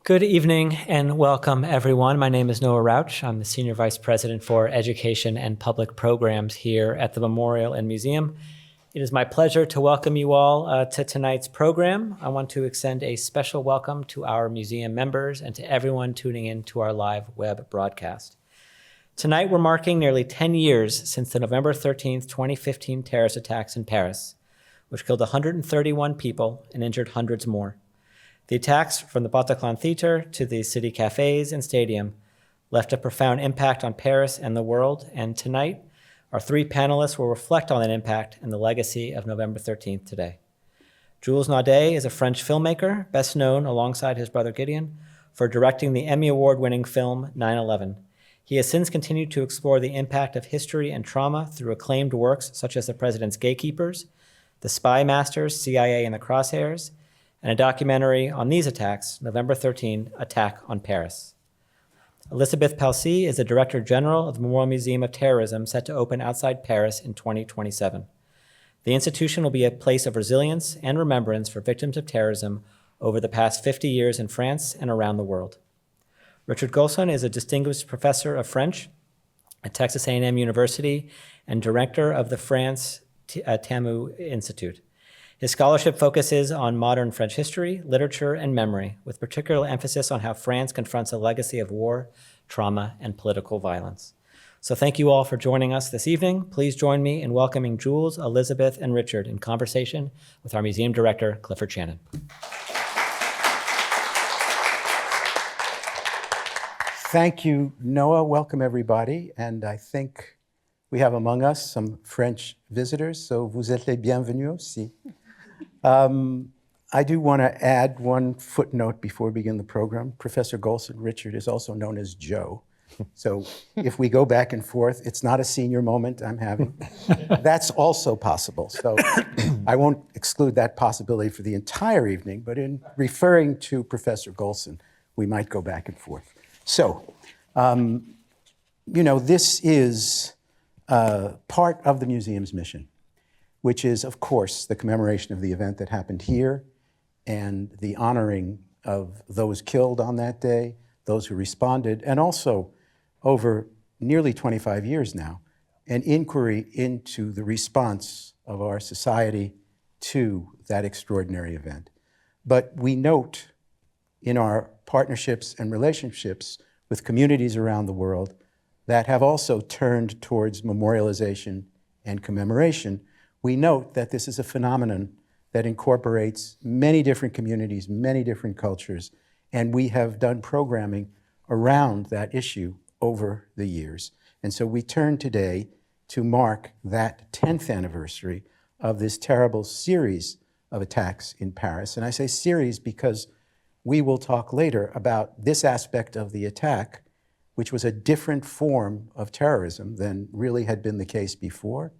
Good evening and welcome, everyone. My name is Noah Rauch. I'm the Senior Vice President for Education and Public Programs here at the Memorial and Museum. It is my pleasure to welcome you all to tonight's program. I want to extend a special welcome to our museum members and to everyone tuning in to our live web broadcast. Tonight, we're marking nearly 10 years since the November 13th, 2015 terrorist attacks in Paris, which killed 131 people and injured hundreds more. The attacks from the Bataclan Theater to the city cafes and stadium left a profound impact on Paris and the world, and tonight, our three panelists will reflect on that impact and the legacy of November 13th today. Jules Naudet is a French filmmaker, best known alongside his brother Gideon for directing the Emmy Award-winning film 9/11. He has since continued to explore the impact of history and trauma through acclaimed works such as The President's Gatekeepers, The Spy Masters, CIA in the Crosshairs, and a documentary on these attacks, November 13, Attack on Paris. Elisabeth Pelsez is the Director General of the Memorial Museum of Terrorism, set to open outside Paris in 2027. The institution will be a place of resilience and remembrance for victims of terrorism over the past 50 years in France and around the world. Richard Golsan is a Distinguished Professor of French at Texas A&M University and Director of the France Tamu Institute. His scholarship focuses on modern French history, literature, and memory, with particular emphasis on how France confronts a legacy of war, trauma, and political violence. So thank you all for joining us this evening. Please join me in welcoming Jules, Elisabeth, and Richard in conversation with our Museum Director, Clifford Chanin. Thank you, Noah. Welcome, everybody. And I think we have among us some French visitors, so vous êtes les bienvenus aussi. I do want to add one footnote before we begin the program. Professor Golsan, Richard, is also known as Joe. So if we go back and forth, it's not a senior moment I'm having. That's also possible. So I won't exclude that possibility for the entire evening, but in referring to Professor Golsan, we might go back and forth. So, this is part of the museum's mission, which is, of course, the commemoration of the event that happened here and the honoring of those killed on that day, those who responded, and also, over nearly 25 years now, an inquiry into the response of our society to that extraordinary event. But we note in our partnerships and relationships with communities around the world that have also turned towards memorialization and commemoration, we note that this is a phenomenon that incorporates many different communities, many different cultures, and we have done programming around that issue over the years. And so we turn today to mark that 10th anniversary of this terrible series of attacks in Paris. And I say series because we will talk later about this aspect of the attack, which was a different form of terrorism than really had been the case before.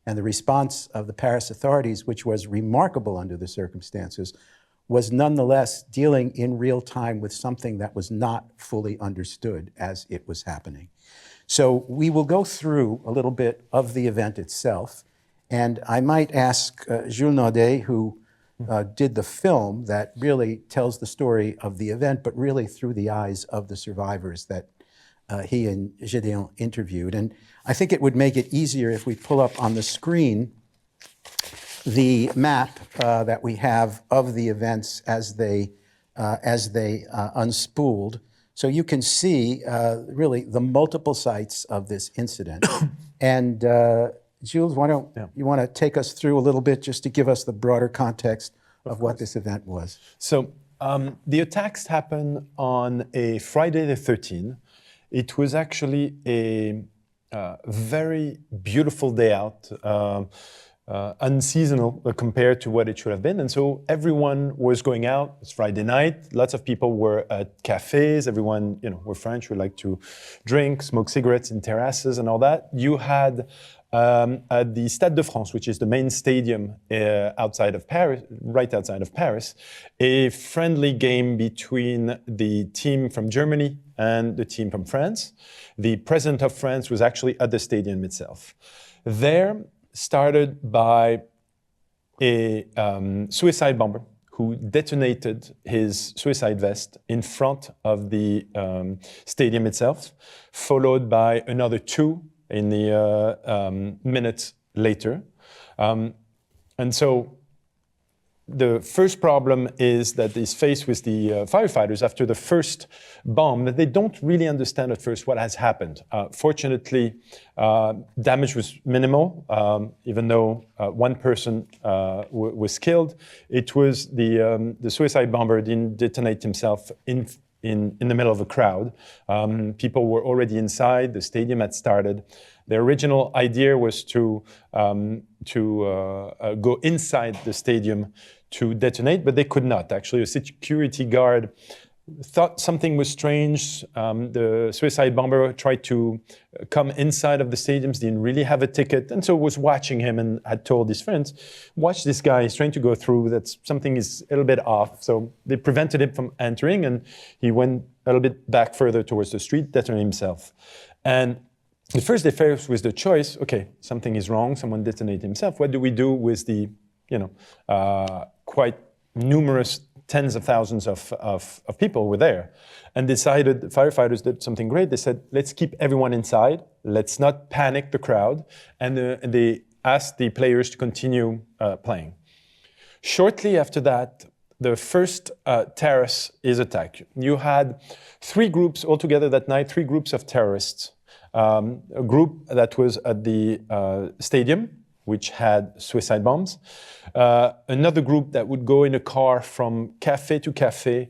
And the response of the Paris authorities, which was remarkable under the circumstances, was nonetheless dealing in real time with something that was not fully understood as it was happening. So we will go through a little bit of the event itself. And I might ask Jules Naudet, who did the film that really tells the story of the event, but really through the eyes of the survivors that he and Gideon interviewed. And I think it would make it easier if we pull up on the screen the map that we have of the events as they unspooled. So you can see really the multiple sites of this incident. And Jules, why don't you want to take us through a little bit just to give us the broader context of what this event was? So the attacks happened on a Friday the 13th. It was actually a very beautiful day out, unseasonal compared to what it should have been. And so everyone was going out. It's Friday night. Lots of people were at cafes. Everyone, we're French. We like to drink, smoke cigarettes in terraces and all that. You had at the Stade de France, which is the main stadium outside of Paris, right outside of Paris, a friendly game between the team from Germany and the team from France. The president of France was actually at the stadium itself. There started by a suicide bomber who detonated his suicide vest in front of the stadium itself, followed by another 2 in the minutes later. And so the first problem is that he's faced with the firefighters after the first bomb, that they don't really understand at first what has happened. Fortunately, damage was minimal, even though 1 person was killed. It was the suicide bomber didn't detonate himself in the middle of a crowd. People were already inside, the stadium had started. The original idea was to go inside the stadium to detonate, but they could not. Actually, a security guard thought something was strange. The suicide bomber tried to come inside of the stadiums, didn't really have a ticket, and so was watching him and had told his friends, watch this guy, he's trying to go through, that's something is a little bit off. So they prevented him from entering, and he went a little bit back further towards the street, detonated himself. And the first they faced was the choice, okay, something is wrong, someone detonated himself. What do we do with the, quite numerous tens of thousands of people were there? And decided, the firefighters did something great. They said, let's keep everyone inside. Let's not panic the crowd. And they asked the players to continue playing. Shortly after that, the first terrace is attacked. You had 3 groups altogether that night, 3 groups of terrorists. A group that was at the stadium, which had suicide bombs. Another group that would go in a car from cafe to cafe,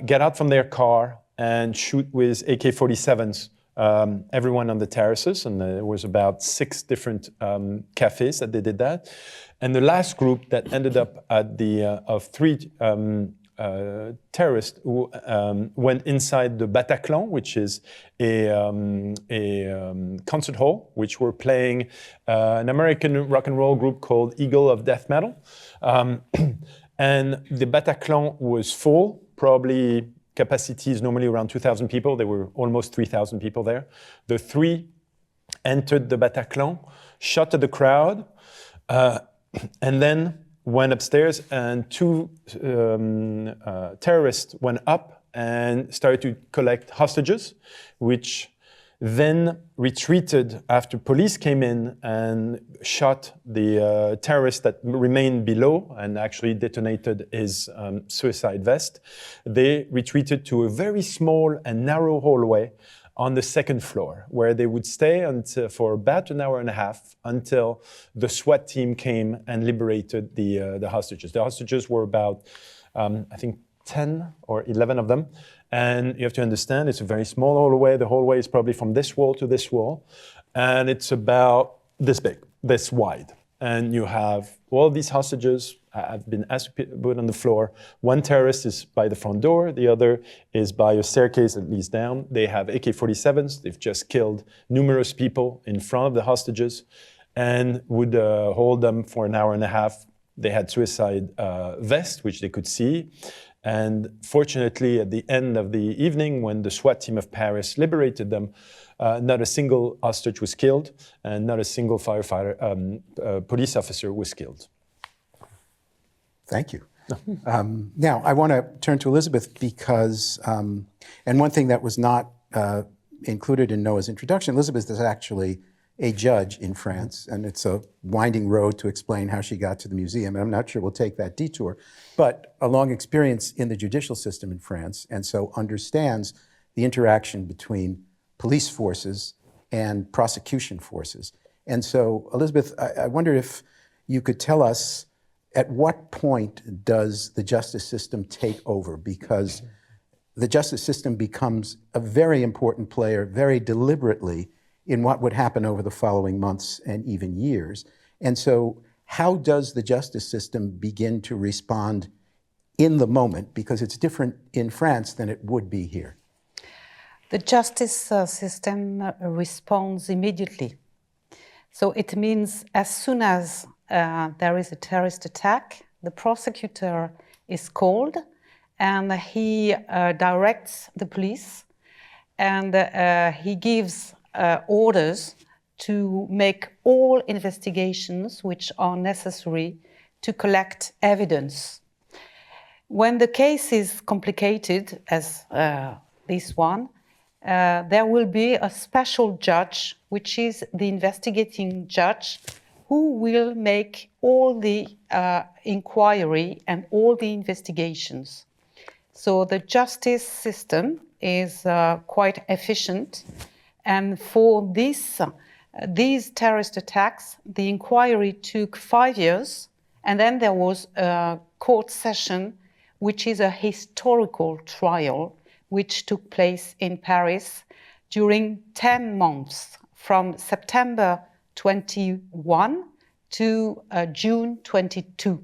get out from their car and shoot with AK-47s everyone on the terraces. And there was about 6 different cafes that they did that. And the last group that ended up at the of 3 terrorists who went inside the Bataclan, which is a concert hall, which were playing an American rock and roll group called Eagle of Death Metal. And the Bataclan was full, probably capacity is normally around 2,000 people. There were almost 3,000 people there. The 3 entered the Bataclan, shot at the crowd, and then went upstairs, and 2 terrorists went up and started to collect hostages, which then retreated after police came in and shot the terrorist that remained below and actually detonated his suicide vest. They retreated to a very small and narrow hallway on the 2nd floor, where they would stay for about an hour and a half until the SWAT team came and liberated the hostages. The hostages were about, I think, 10 or 11 of them. And you have to understand, it's a very small hallway. The hallway is probably from this wall to this wall. And it's about this big, this wide. And you have all these hostages have been asked to put on the floor. 1 terrorist is by the front door. The other is by a staircase that leads down. They have AK-47s. They've just killed numerous people in front of the hostages and would hold them for an hour and a half. They had suicide vests, which they could see. And fortunately, at the end of the evening, when the SWAT team of Paris liberated them, not a single hostage was killed, and not a single firefighter, police officer was killed. Thank you. Now, I want to turn to Elisabeth because, and one thing that was not included in Noah's introduction, Elisabeth is actually a judge in France, and it's a winding road to explain how she got to the museum, and I'm not sure we'll take that detour, but a long experience in the judicial system in France, and so understands the interaction between police forces and prosecution forces. And so, Elisabeth, I wonder if you could tell us at what point does the justice system take over? Because the justice system becomes a very important player very deliberately in what would happen over the following months and even years. And so how does the justice system begin to respond in the moment? Because it's different in France than it would be here. The justice system responds immediately. So it means as soon as there is a terrorist attack, the prosecutor is called and he directs the police and he gives orders to make all investigations which are necessary to collect evidence. When the case is complicated, as this one, there will be a special judge, which is the investigating judge, who will make all the inquiry and all the investigations. So the justice system is quite efficient, and for these terrorist attacks, the inquiry took 5 years, and then there was a court session, which is a historical trial, which took place in Paris during 10 months, from September 21 to June 22.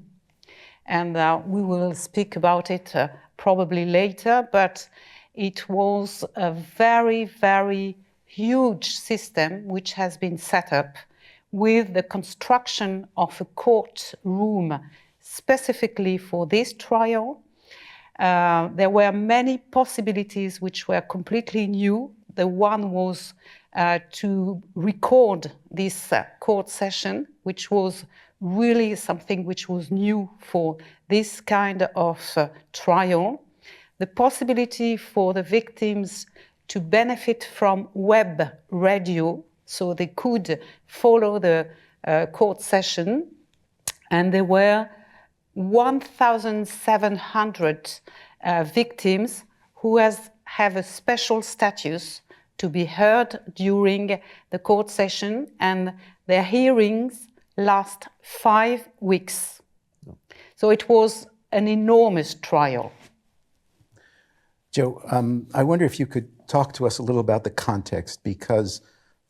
And we will speak about it probably later, but it was a very, very huge system which has been set up with the construction of a courtroom specifically for this trial. There were many possibilities which were completely new. The one was to record this court session, which was really something which was new for this kind of trial. The possibility for the victims to benefit from web radio, so they could follow the court session. And there were 1,700 victims who have a special status to be heard during the court session, and their hearings last 5 weeks. So it was an enormous trial. Joe, I wonder if you could talk to us a little about the context, because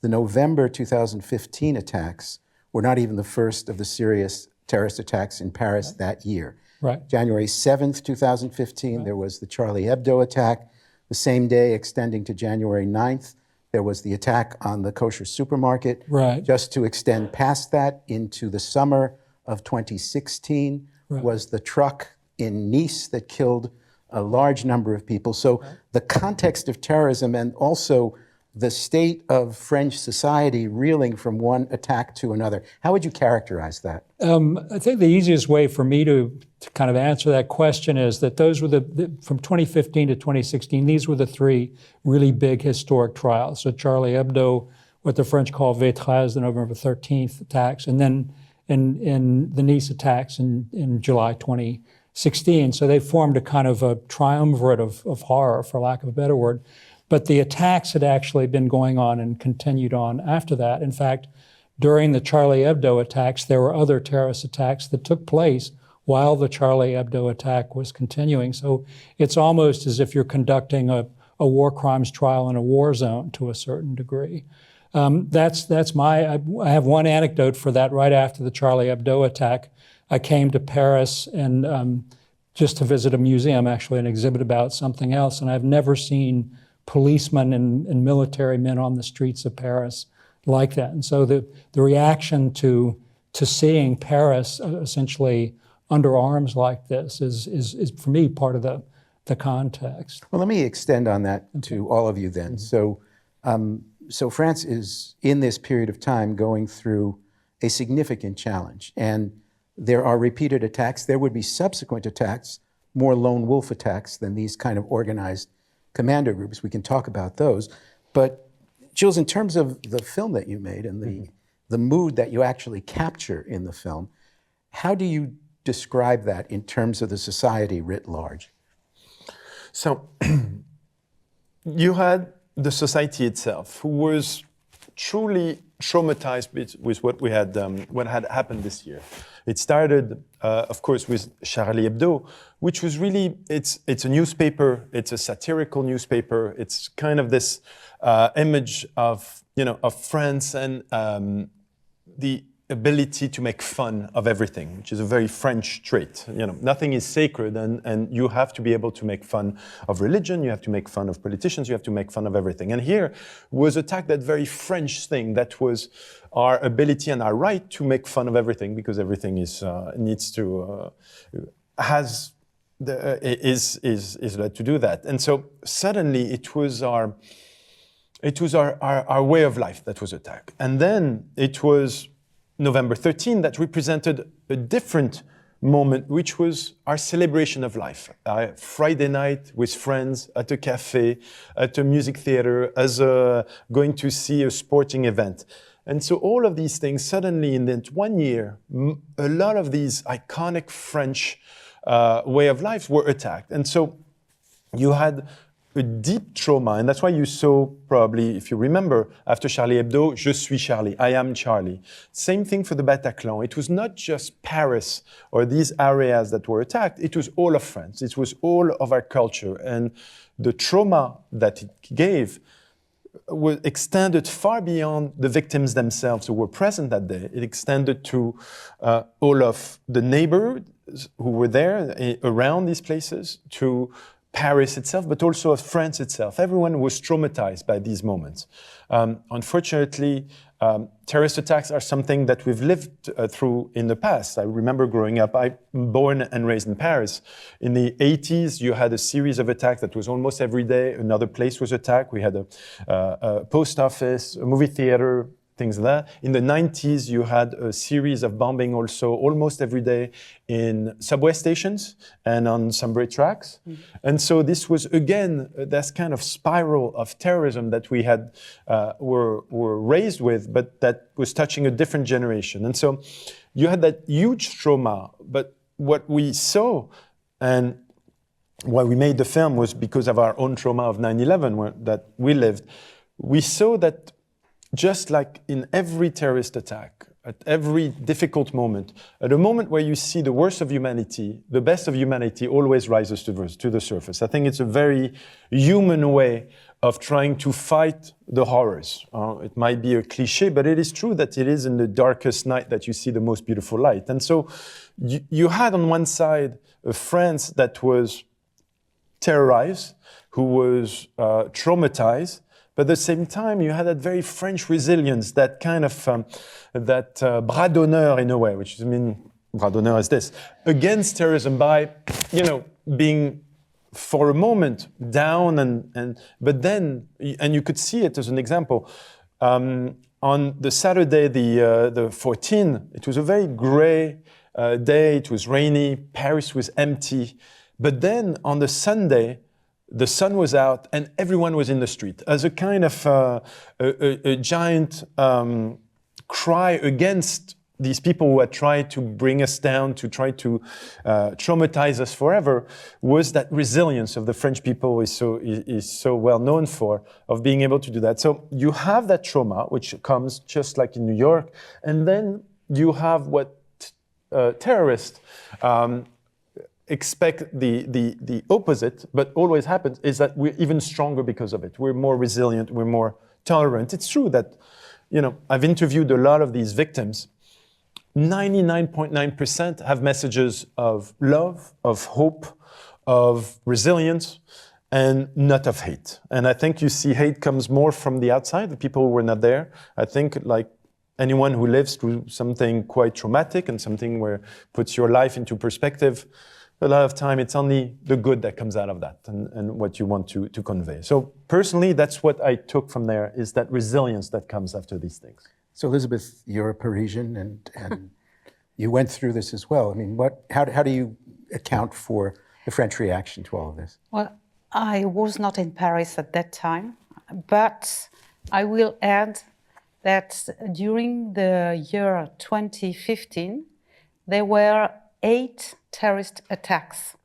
the November 2015 attacks were not even the first of the serious terrorist attacks in Paris that year. Right. January 7th, 2015, there was the Charlie Hebdo attack. The same day, extending to January 9th, there was the attack on the kosher supermarket. Right. Just to extend past that into the summer of 2016 was the truck in Nice that killed a large number of people. So the context of terrorism and also the state of French society reeling from one attack to another. How would you characterize that? I think the easiest way for me to kind of answer that question is that those were from 2015 to 2016, these were the three really big historic trials. So Charlie Hebdo, what the French call V13, the November 13th attacks, and then in the Nice attacks in July 2016. So they formed a kind of a triumvirate of horror, for lack of a better word. But the attacks had actually been going on and continued on after that. In fact, during the Charlie Hebdo attacks, there were other terrorist attacks that took place while the Charlie Hebdo attack was continuing. So it's almost as if you're conducting a war crimes trial in a war zone to a certain degree. I have one anecdote for that. Right after the Charlie Hebdo attack, I came to Paris and just to visit a museum, actually an exhibit about something else, and I've never seen policemen and military men on the streets of Paris like that. And so the reaction to seeing Paris essentially under arms like this is for me part of the context. Well, let me extend on that to all of you then. So France is in this period of time going through a significant challenge, and there are repeated attacks. There would be subsequent attacks, more lone wolf attacks than these kind of organized commando groups. We can talk about those. But Jules, in terms of the film that you made and the mood that you actually capture in the film, how do you describe that in terms of the society writ large? So you had the society itself, who was truly traumatized with what had happened this year. It started, of course, with Charlie Hebdo, which was really, it's a newspaper, it's a satirical newspaper, it's kind of this image of France and the ability to make fun of everything, which is a very French trait. Nothing is sacred, and you have to be able to make fun of religion, you have to make fun of politicians, you have to make fun of everything. And here was attacked that very French thing that was our ability and our right to make fun of everything, because everything is needs to is led to do that. And so suddenly it was our way of life that was attacked. And then it was November 13 that represented a different moment, which was our celebration of life. Friday night with friends at a cafe, at a music theater, as going to see a sporting event. And so all of these things, suddenly in that 1 year, a lot of these iconic French way of life were attacked. And so you had a deep trauma, and that's why you saw, probably, if you remember, after Charlie Hebdo, Je suis Charlie, I am Charlie. Same thing for the Bataclan. It was not just Paris or these areas that were attacked, it was all of France. It was all of our culture. And the trauma that it gave was extended far beyond the victims themselves who were present that day. It extended to all of the neighbors who were there around these places, to Paris itself, but also of France itself. Everyone was traumatized by these moments. Unfortunately, terrorist attacks are something that we've lived through in the past. I remember growing up, I'm born and raised in Paris. In the 80s, you had a series of attacks that was almost every day. Another place was attacked. We had a post office, a movie theater, things like that. In the 90s, you had a series of bombing also almost every day in subway stations and on subway tracks. Mm-hmm. And so this was, again, that kind of spiral of terrorism that we had were raised with, but that was touching a different generation. And so you had that huge trauma, but what we saw, and why we made the film was because of our own trauma of 9/11 that we lived. We saw that just like in every terrorist attack, at every difficult moment, at a moment where you see the worst of humanity, the best of humanity always rises to the surface. I think it's a very human way of trying to fight the horrors. It might be a cliche, but it is true that it is in the darkest night that you see the most beautiful light. And so you had on one side a France that was terrorized, who was traumatized, but at the same time, you had that very French resilience, that kind of, bras d'honneur in a way, which bras d'honneur is this, against terrorism by, being for a moment down but then, and you could see it as an example, on the Saturday, the 14th, it was a very gray day, it was rainy, Paris was empty, but then on the Sunday, the sun was out and everyone was in the street as a kind of a giant cry against these people who had tried to bring us down, to try to traumatize us forever, was that resilience of the French people is so well known for, of being able to do that. So you have that trauma, which comes just like in New York, and then you have what terrorists expect the opposite, but always happens, is that we're even stronger because of it. We're more resilient, we're more tolerant. It's true that, I've interviewed a lot of these victims. 99.9% have messages of love, of hope, of resilience, and not of hate. And I think you see hate comes more from the outside, the people who were not there. I think like anyone who lives through something quite traumatic and something where puts your life into perspective, a lot of time it's only the good that comes out of that and what you want to convey. So personally, that's what I took from there, is that resilience that comes after these things. So Elisabeth, you're a Parisian and you went through this as well. I mean, how do you account for the French reaction to all of this? Well, I was not in Paris at that time, but I will add that during the year 2015, there were 8 terrorist attacks.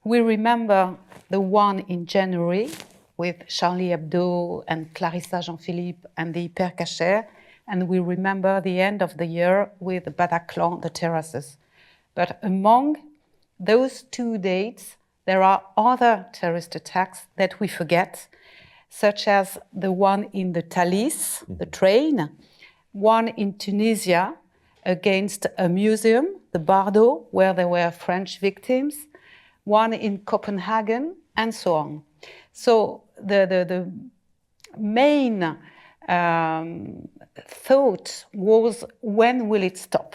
We remember the one in January with Charlie Hebdo and Clarissa Jean-Philippe and the Hypercacher, and we remember the end of the year with the Bataclan, the terraces. But among those 2 dates, there are other terrorist attacks that we forget, such as the one in the Thalys, the train, one in Tunisia against a museum, the Bardo, where there were French victims, one in Copenhagen, and so on. So the main thought was, when will it stop?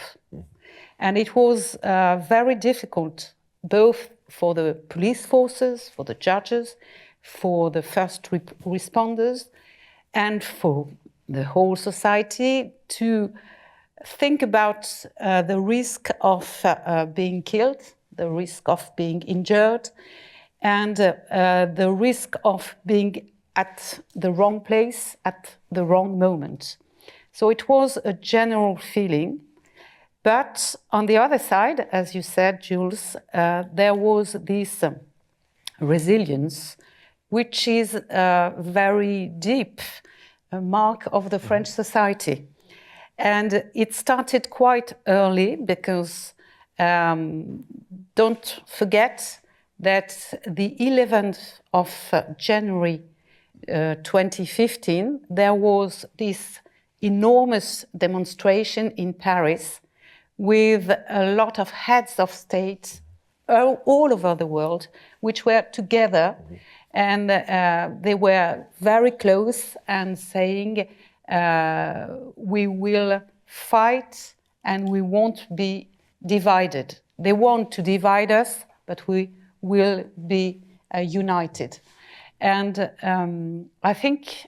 And it was very difficult, both for the police forces, for the judges, for the first responders, and for the whole society to think about the risk of being killed, the risk of being injured, and the risk of being at the wrong place at the wrong moment. So it was a general feeling. But on the other side, as you said, Jules, there was this resilience, which is a very deep mark of the French society. And it started quite early because don't forget that the 11th of January 2015, there was this enormous demonstration in Paris with a lot of heads of state all over the world, which were together, and they were very close and saying, we will fight and we won't be divided. They want to divide us, but we will be united. And I think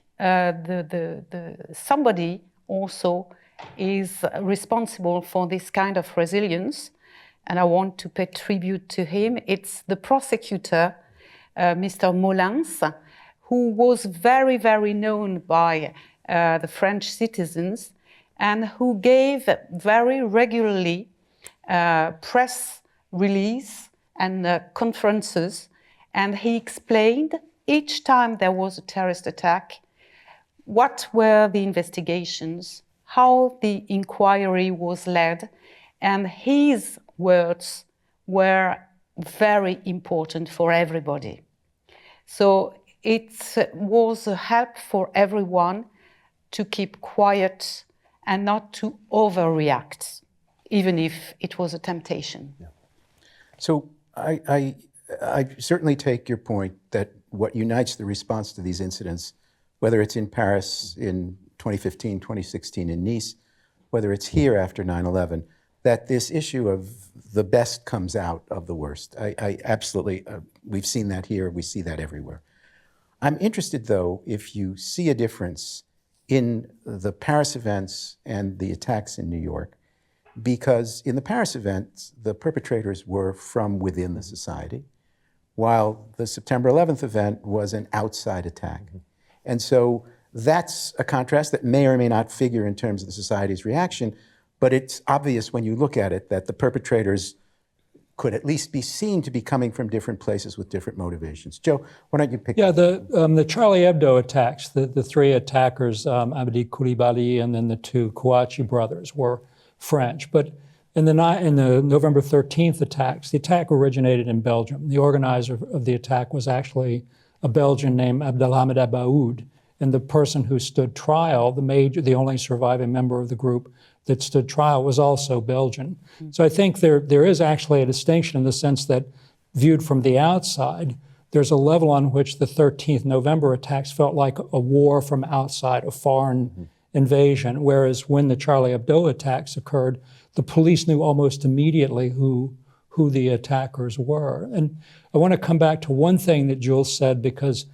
somebody also is responsible for this kind of resilience, and I want to pay tribute to him. It's the prosecutor, Mr. Molins, who was very, very known by the French citizens and who gave very regularly press release and conferences, and he explained each time there was a terrorist attack, what were the investigations, how the inquiry was led, and his words were very important for everybody. So it was a help for everyone to keep quiet and not to overreact, even if it was a temptation. Yeah. So I certainly take your point that what unites the response to these incidents, whether it's in Paris in 2015, 2016 in Nice, whether it's here after 9/11, that this issue of the best comes out of the worst. I absolutely, we've seen that here, we see that everywhere. I'm interested though, if you see a difference in the Paris events and the attacks in New York, because in the Paris events, the perpetrators were from within the society, while the September 11th event was an outside attack. And so that's a contrast that may or may not figure in terms of the society's reaction, but it's obvious when you look at it that the perpetrators could at least be seen to be coming from different places with different motivations. Joe, why don't you pick up? The Charlie Hebdo attacks, the three attackers, Abdi Coulibaly and then the two Kouachi brothers were French. But in the November 13th attacks, the attack originated in Belgium. The organizer of the attack was actually a Belgian named Abdelhamid Abaoud. And the person who stood trial, the only surviving member of the group that stood trial, was also Belgian. So I think there is actually a distinction in the sense that, viewed from the outside, there's a level on which the 13th November attacks felt like a war from outside, a foreign invasion, whereas when the Charlie Hebdo attacks occurred, the police knew almost immediately who the attackers were. And I want to come back to one thing that Jules said, because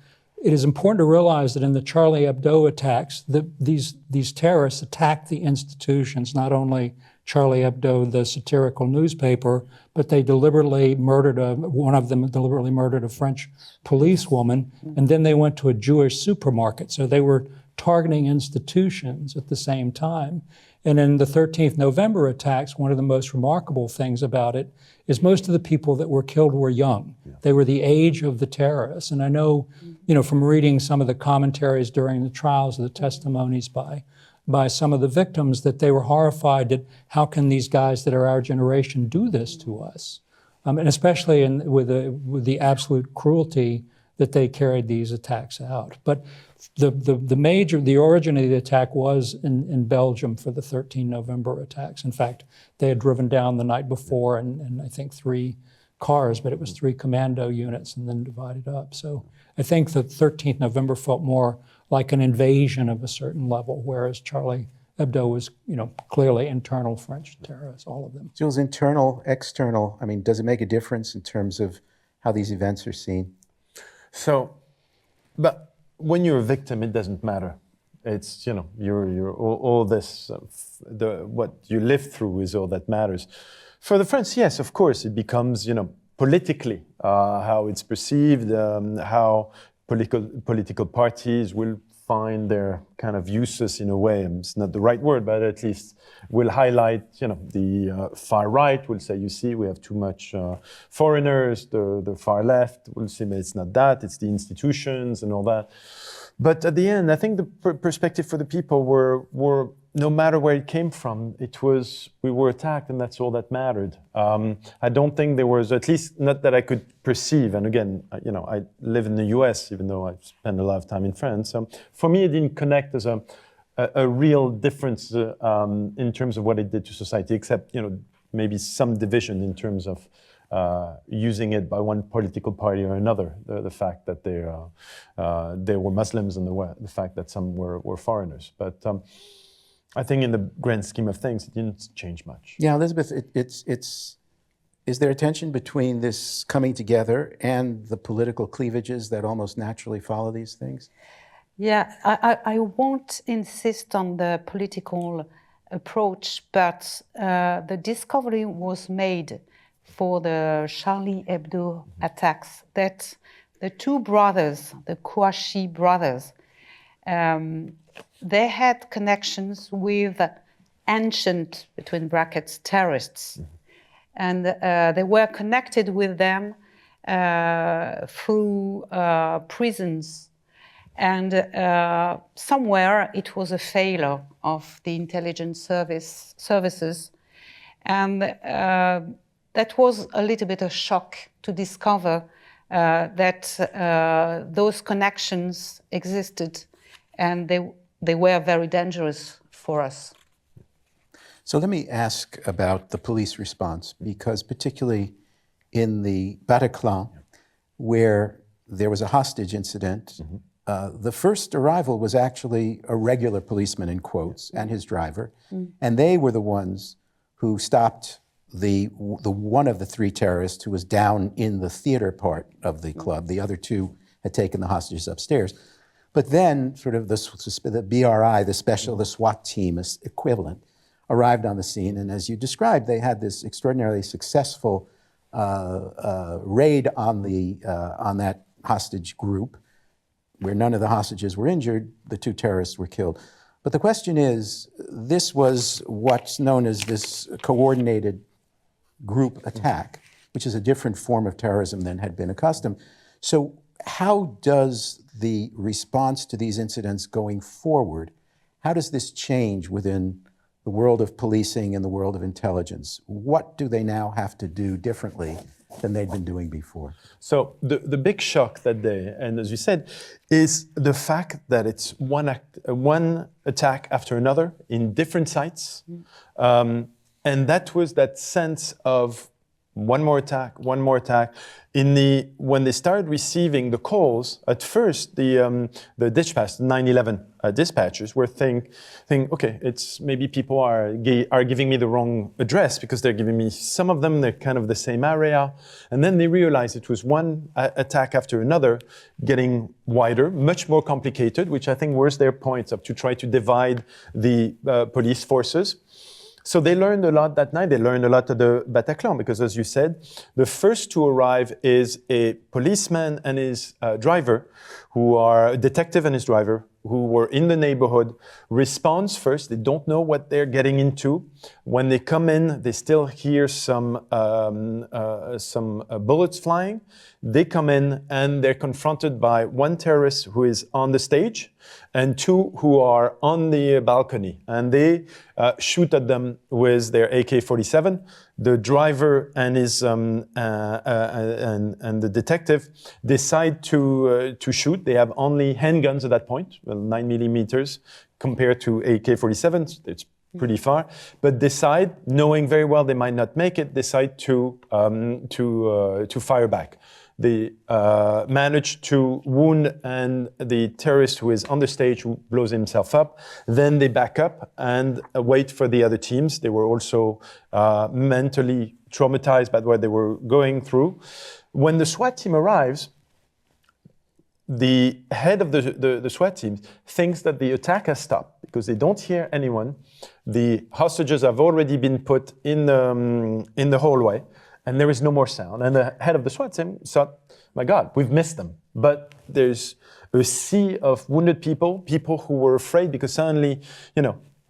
it is important to realize that in the Charlie Hebdo attacks, these terrorists attacked the institutions, not only Charlie Hebdo, the satirical newspaper, but they deliberately murdered one of them deliberately murdered a French policewoman, and then they went to a Jewish supermarket. So they were targeting institutions at the same time. And in the 13th November attacks, one of the most remarkable things about it is most of the people that were killed were young. Yeah. They were the age of the terrorists. And I know, from reading some of the commentaries during the trials, the testimonies by some of the victims, that they were horrified at how can these guys that are our generation do this to us? And especially with the absolute cruelty that they carried these attacks out. But the origin of the attack was in Belgium for the 13 November attacks. In fact, they had driven down the night before and I think 3 cars, but it was 3 commando units and then divided up. So I think the 13th November felt more like an invasion of a certain level, whereas Charlie Hebdo was, clearly internal French terrorists, all of them. Jules, internal, external, does it make a difference in terms of how these events are seen? So, but when you're a victim, it doesn't matter. It's, you're all this, what you live through is all that matters. For the French, yes, of course, it becomes, politically, how it's perceived, how political parties will find their kind of uses in a way. It's not the right word, but at least will highlight, the far right will say, you see, we have too much foreigners. The far left will say, but it's not that, it's the institutions and all that. But at the end, I think the perspective for the people were no matter where it came from, we were attacked, and that's all that mattered. I don't think there was, at least not that I could perceive. And again, I live in the US, even though I've spent a lot of time in France. For me, it didn't connect as a real difference in terms of what it did to society, except maybe some division in terms of using it by one political party or another. The fact that they were Muslims and the fact that some were foreigners. But I think in the grand scheme of things, it didn't change much. Yeah, Elisabeth, is there a tension between this coming together and the political cleavages that almost naturally follow these things? Yeah, I won't insist on the political approach, but the discovery was made for the Charlie Hebdo attacks that the two brothers, the Kouachi brothers, they had connections with ancient, between brackets, terrorists. And they were connected with them through prisons. And somewhere it was a failure of the intelligence services. And that was a little bit of shock to discover that those connections existed, and they were very dangerous for us. So let me ask about the police response, because particularly in the Bataclan, where there was a hostage incident, the first arrival was actually a regular policeman, in quotes, and his driver, and they were the ones who stopped the one of the three terrorists who was down in the theater part of the club. The other two had taken the hostages upstairs. But then sort of the BRI, the SWAT team equivalent, arrived on the scene. And as you described, they had this extraordinarily successful raid on that hostage group, where none of the hostages were injured. The two terrorists were killed. But the question is, this was what's known as this coordinated group attack, which is a different form of terrorism than had been accustomed. So how does the response to these incidents going forward, how does this change within the world of policing and the world of intelligence? What do they now have to do differently than they'd been doing before? So the big shock that day, and as you said, is the fact that it's one attack after another in different sites. And that was that sense of one more attack. When they started receiving the calls, at first the dispatch, 911 dispatchers were think, okay, it's maybe people are giving me the wrong address, because they're giving me, some of them, they're kind of the same area. And then they realized it was one attack after another, getting wider, much more complicated, which I think was their point of to try to divide the police forces. So they learned a lot that night. They learned a lot at the Bataclan, because as you said, the first to arrive is a policeman and his driver, who are a detective and his driver, who were in the neighborhood, responds first. They don't know what they're getting into. When they come in, they still hear some bullets flying. They come in and they're confronted by one terrorist who is on the stage and two who are on the balcony. And they shoot at them with their AK-47. The driver and his and the detective decide to shoot. They have only handguns at that point, 9mm, compared to AK-47. It's pretty far, but decide, knowing very well they might not make it, decide to fire back. They manage to wound and the terrorist who is on the stage, who blows himself up. Then they back up and wait for the other teams. They were also mentally traumatized by what they were going through. When the SWAT team arrives, the head of the SWAT team thinks that the attack has stopped because they don't hear anyone. The hostages have already been put in the hallway, and there is no more sound. And the head of the SWAT team thought, my God, we've missed them. But there's a sea of wounded people who were afraid because suddenly,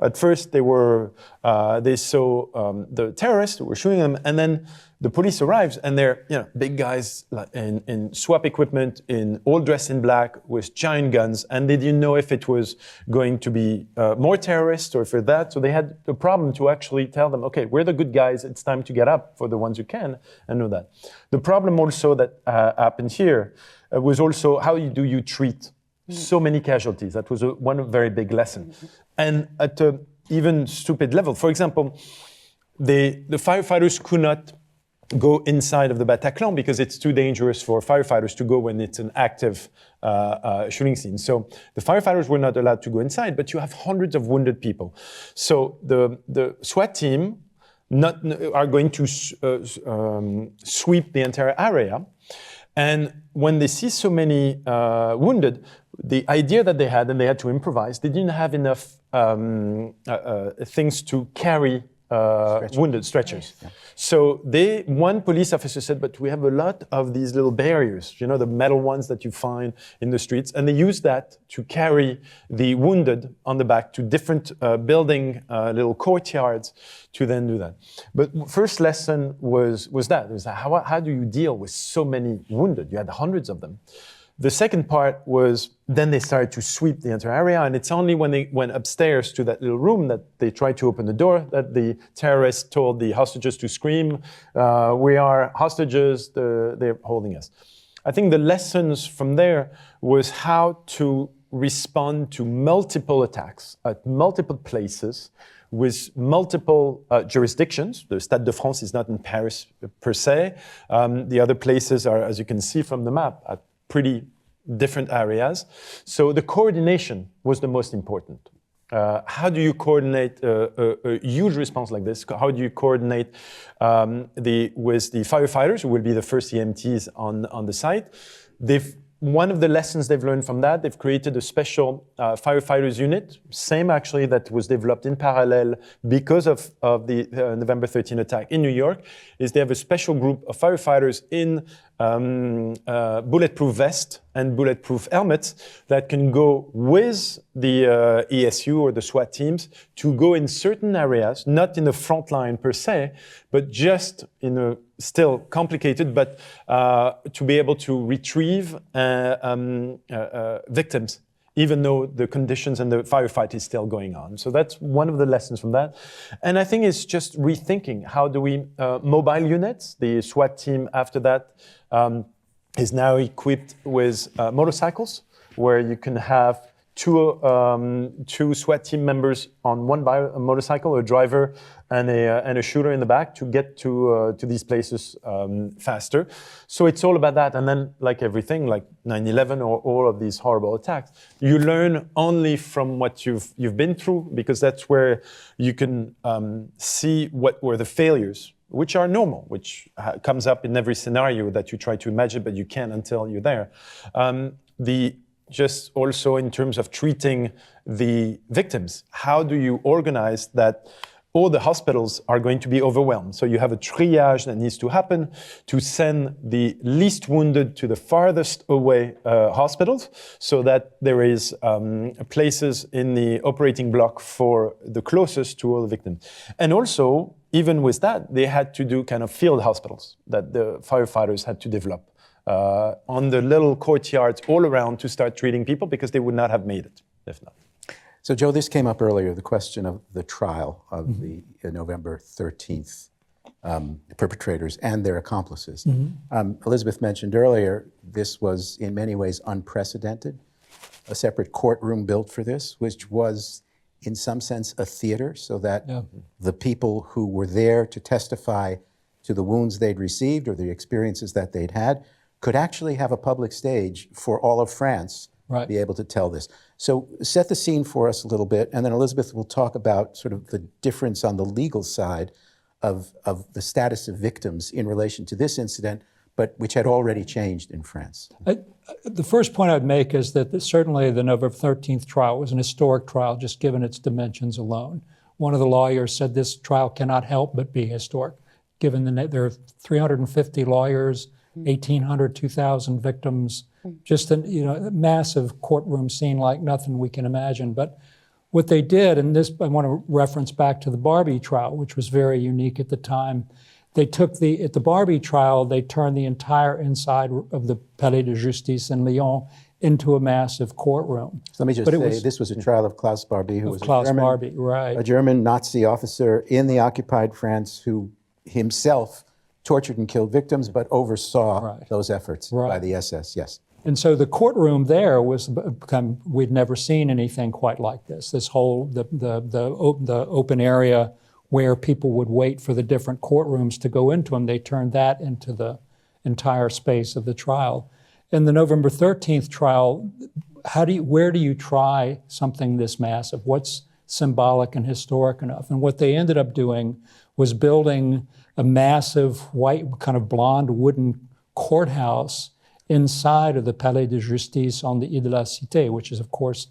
at first they saw the terrorists who were shooting them, and then the police arrives, and they're big guys in SWAT equipment, all dressed in black with giant guns, and they didn't know if it was going to be more terrorists or for that. So they had a problem to actually tell them, okay, we're the good guys. It's time to get up for the ones who can and know that. The problem also that happened here was also how do you treat so many casualties? That was one very big lesson, and at an even stupid level. For example, the firefighters could not go inside of the Bataclan because it's too dangerous for firefighters to go when it's an active shooting scene. So the firefighters were not allowed to go inside, but you have hundreds of wounded people. So the SWAT team are going to sweep the entire area. And when they see so many wounded, the idea that they had, and they had to improvise, they didn't have enough things to carry wounded stretchers. Yeah. So one police officer said, but we have a lot of these little barriers, the metal ones that you find in the streets, and they use that to carry the wounded on the back to different building little courtyards to then do that. But first lesson was how do you deal with so many wounded? You had hundreds of them. The second part was then they started to sweep the entire area, and it's only when they went upstairs to that little room that they tried to open the door that the terrorists told the hostages to scream, we are hostages, they're holding us. I think the lessons from there was how to respond to multiple attacks at multiple places with multiple jurisdictions. The Stade de France is not in Paris per se. The other places are, as you can see from the map, at pretty different areas. So the coordination was the most important. How do you coordinate a huge response like this? How do you coordinate with the firefighters, who will be the first EMTs on the site? One of the lessons they've learned from that, they've created a special firefighters unit, same actually that was developed in parallel because of the November 13 attack in New York, is they have a special group of firefighters in bulletproof vest and bulletproof helmets that can go with the ESU or the SWAT teams to go in certain areas, not in the front line per se, but just in a still complicated, but to be able to retrieve victims, even though the conditions and the firefight is still going on. So that's one of the lessons from that. And I think it's just rethinking how do we, mobile units, the SWAT team after that is now equipped with motorcycles, where you can have two SWAT team members on one motorcycle, a driver and a shooter in the back to get to these places faster. So it's all about that. And then, like everything, like 9/11 or all of these horrible attacks, you learn only from what you've been through, because that's where you can see what were the failures, which are normal, which comes up in every scenario that you try to imagine, but you can't until you're there. Just also in terms of treating the victims, how do you organize that all the hospitals are going to be overwhelmed? So you have a triage that needs to happen to send the least wounded to the farthest away hospitals, so that there is places in the operating block for the closest to all the victims. And also, even with that, they had to do kind of field hospitals that the firefighters had to develop on the little courtyards all around to start treating people, because they would not have made it if not. So, Joe, this came up earlier, the question of the trial of the November 13th perpetrators and their accomplices. Elisabeth mentioned earlier, this was in many ways unprecedented, a separate courtroom built for this, which was in some sense a theater, so that the people who were there to testify to the wounds they'd received or the experiences that they'd had could actually have a public stage for all of France be able to tell this. So set the scene for us a little bit, and then Elisabeth will talk about sort of the difference on the legal side of the status of victims in relation to this incident, but which had already changed in France. The first point I'd make is that certainly the November 13th trial was an historic trial, just given its dimensions alone. One of the lawyers said this trial cannot help but be historic, given there are 350 lawyers, 1,800, 2,000 victims, just a massive courtroom scene like nothing we can imagine. But what they did, and this I want to reference back to the Barbie trial, which was very unique at the time. They took at the Barbie trial, they turned the entire inside of the Palais de Justice in Lyon into a massive courtroom. So let me just say, this was a trial of Klaus Barbie, who was a German Nazi officer in the occupied France who himself tortured and killed victims, but oversaw those efforts by the SS, yes. And so the courtroom there was, we'd never seen anything quite like this. This whole, the open area where people would wait for the different courtrooms to go into them, they turned that into the entire space of the trial. In the November 13th trial, where do you try something this massive? What's symbolic and historic enough? And what they ended up doing was building a massive white, kind of blonde wooden courthouse inside of the Palais de Justice on the Ile de la Cité, which is, of course,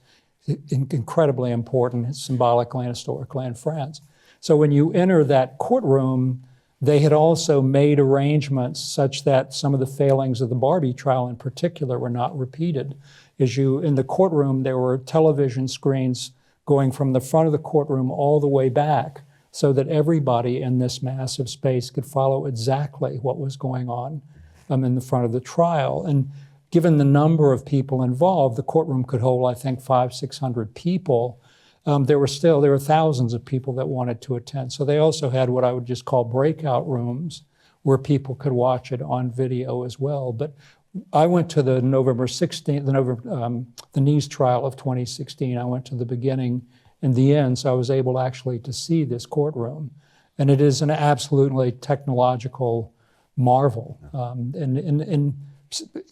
incredibly important symbolically and historically in France. So when you enter that courtroom, they had also made arrangements such that some of the failings of the Barbie trial in particular were not repeated. In the courtroom, there were television screens going from the front of the courtroom all the way back so that everybody in this massive space could follow exactly what was going on in the front of the trial. And given the number of people involved, the courtroom could hold, I think, 500-600 people. There were thousands of people that wanted to attend. So they also had what I would just call breakout rooms where people could watch it on video as well. But I went to the November 16th, the Nice trial of 2016. I went to the beginning and the end, so I was able actually to see this courtroom. And it is an absolutely technological marvel and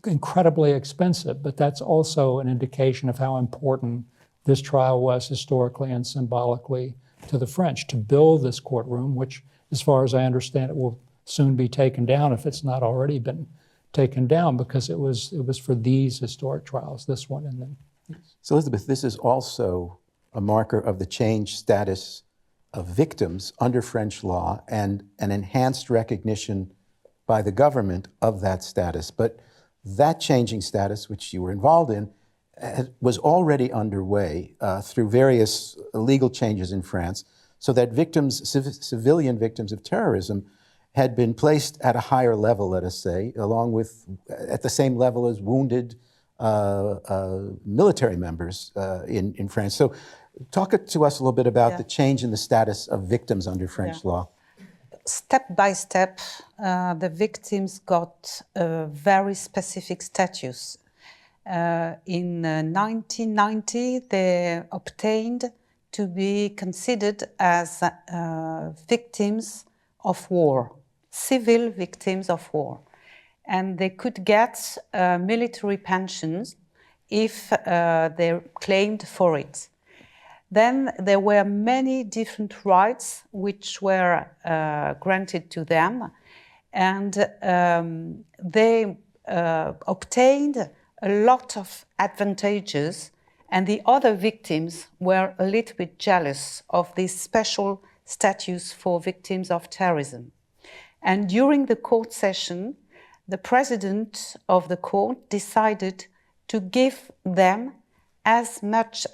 incredibly expensive, but that's also an indication of how important this trial was historically and symbolically to the French. To build this courtroom, which, as far as I understand it, will soon be taken down if it's not already been taken down, because it was for these historic trials, this one and then. So Elisabeth, this is also a marker of the changed status of victims under French law and an enhanced recognition by the government of that status. But that changing status, which you were involved in, was already underway through various legal changes in France, so that civilian victims of terrorism had been placed at a higher level, let us say, at the same level as wounded military members in France. So talk to us a little bit about the change in the status of victims under French law. Step by step, the victims got a very specific status. In 1990, they obtained to be considered as victims of war, civil victims of war. And they could get military pensions if they claimed for it. Then there were many different rights which were granted to them, and they obtained a lot of advantages, and the other victims were a little bit jealous of this special status for victims of terrorism. And during the court session, the president of the court decided to give them as much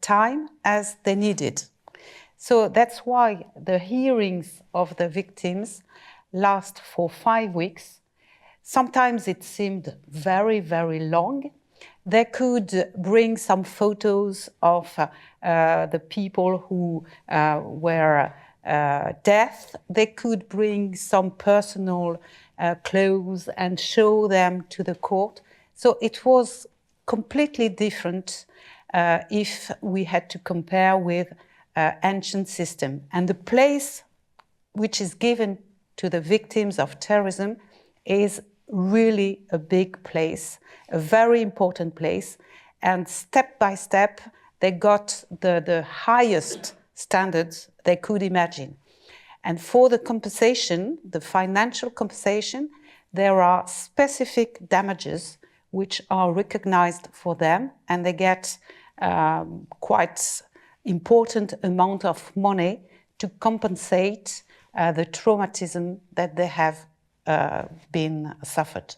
time as they needed. So that's why the hearings of the victims last for 5 weeks. Sometimes it seemed very, very long. They could bring some photos of the people who were dead. They could bring some personal clothes and show them to the court. So it was completely different if we had to compare with ancient system. And the place which is given to the victims of terrorism is really a big place, a very important place. And step by step, they got the highest standards they could imagine. And for the compensation, the financial compensation, there are specific damages which are recognized for them, and they get quite important amount of money to compensate the traumatism that they have been suffered.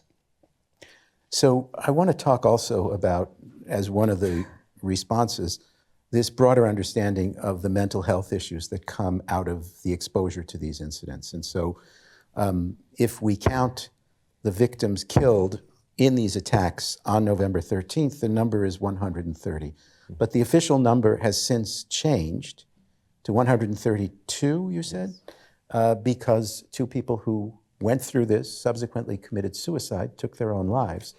So I want to talk also about, as one of the responses, this broader understanding of the mental health issues that come out of the exposure to these incidents. And so if we count the victims killed in these attacks on November 13th, the number is 130. But the official number has since changed to 132, you said, because two people who went through this, subsequently committed suicide, took their own lives,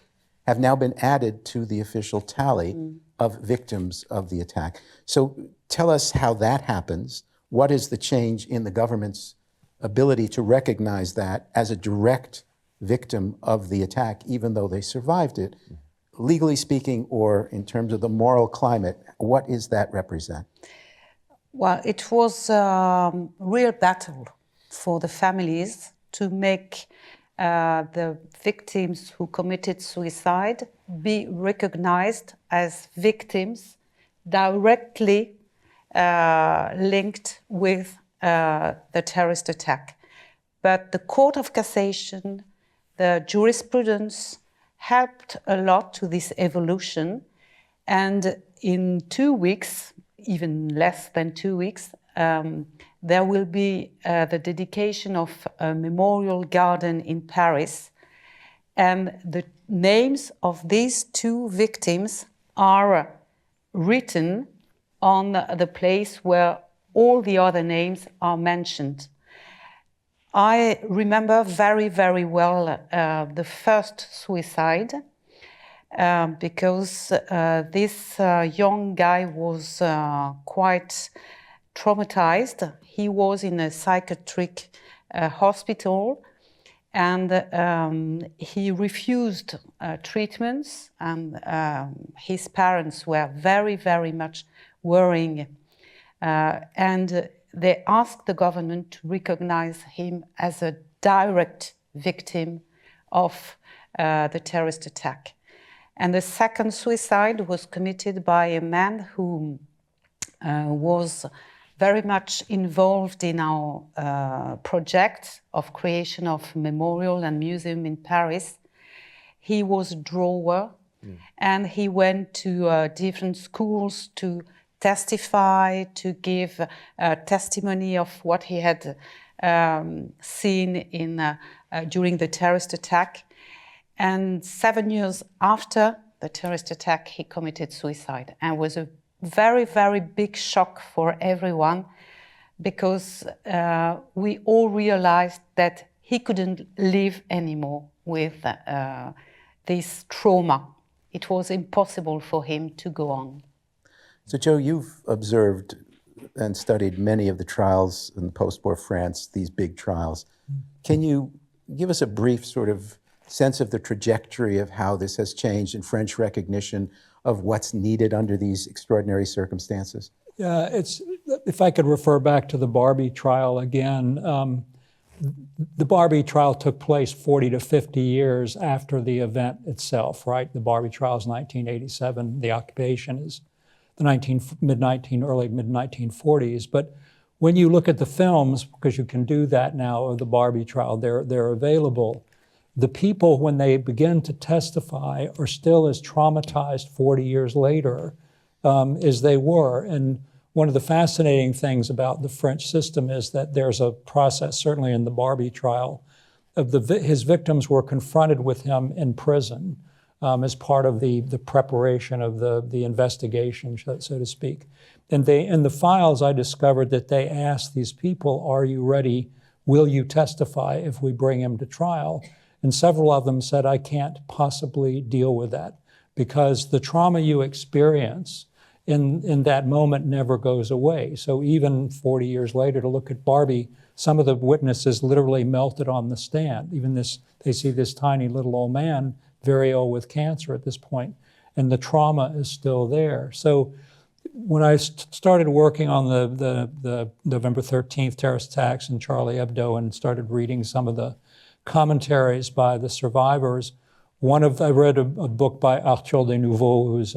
have now been added to the official tally of victims of the attack. So tell us how that happens. What is the change in the government's ability to recognize that as a direct victim of the attack, even though they survived it? Legally speaking, or in terms of the moral climate, what does that represent? Well, it was a real battle for the families to make the victims who committed suicide be recognized as victims directly linked with the terrorist attack. But the Court of Cassation, the jurisprudence, helped a lot to this evolution. And in 2 weeks, even less than 2 weeks, there will be the dedication of a memorial garden in Paris. And the names of these two victims are written on the place where all the other names are mentioned. I remember very, very well the first suicide because this young guy was quite traumatized. He was in a psychiatric hospital, and he refused treatments, and his parents were very, very much worrying. And they asked the government to recognize him as a direct victim of the terrorist attack. And the second suicide was committed by a man who was very much involved in our project of creation of memorial and museum in Paris. He was a drawer, and he went to different schools to testify, to give testimony of what he had seen in during the terrorist attack. And 7 years after the terrorist attack, he committed suicide, and was a very, very big shock for everyone, because we all realized that he couldn't live anymore with this trauma. It was impossible for him to go on. So, Joe, you've observed and studied many of the trials in post-war France, these big trials. Can you give us a brief sort of sense of the trajectory of how this has changed in French recognition of what's needed under these extraordinary circumstances? Yeah, if I could refer back to the Barbie trial again, the Barbie trial took place 40 to 50 years after the event itself, right? The Barbie trial is 1987. The occupation is the early mid-1940s. But when you look at the films, because you can do that now of the Barbie trial, they're available. The people, when they begin to testify, are still as traumatized 40 years later as they were. And one of the fascinating things about the French system is that there's a process, certainly in the Barbie trial, of his victims were confronted with him in prison as part of the preparation of the investigation, so to speak. And in the files, I discovered that they asked these people, "Are you ready? Will you testify if we bring him to trial?" And several of them said, "I can't possibly deal with that, because the trauma you experience in that moment never goes away." So even 40 years later, to look at Barbie, some of the witnesses literally melted on the stand. Even they see this tiny little old man, very ill with cancer at this point, and the trauma is still there. So when I started working on the November 13th terrorist attacks and Charlie Hebdo, and started reading some of the commentaries by the survivors. I read a book by Arthur Desnouveaux, who's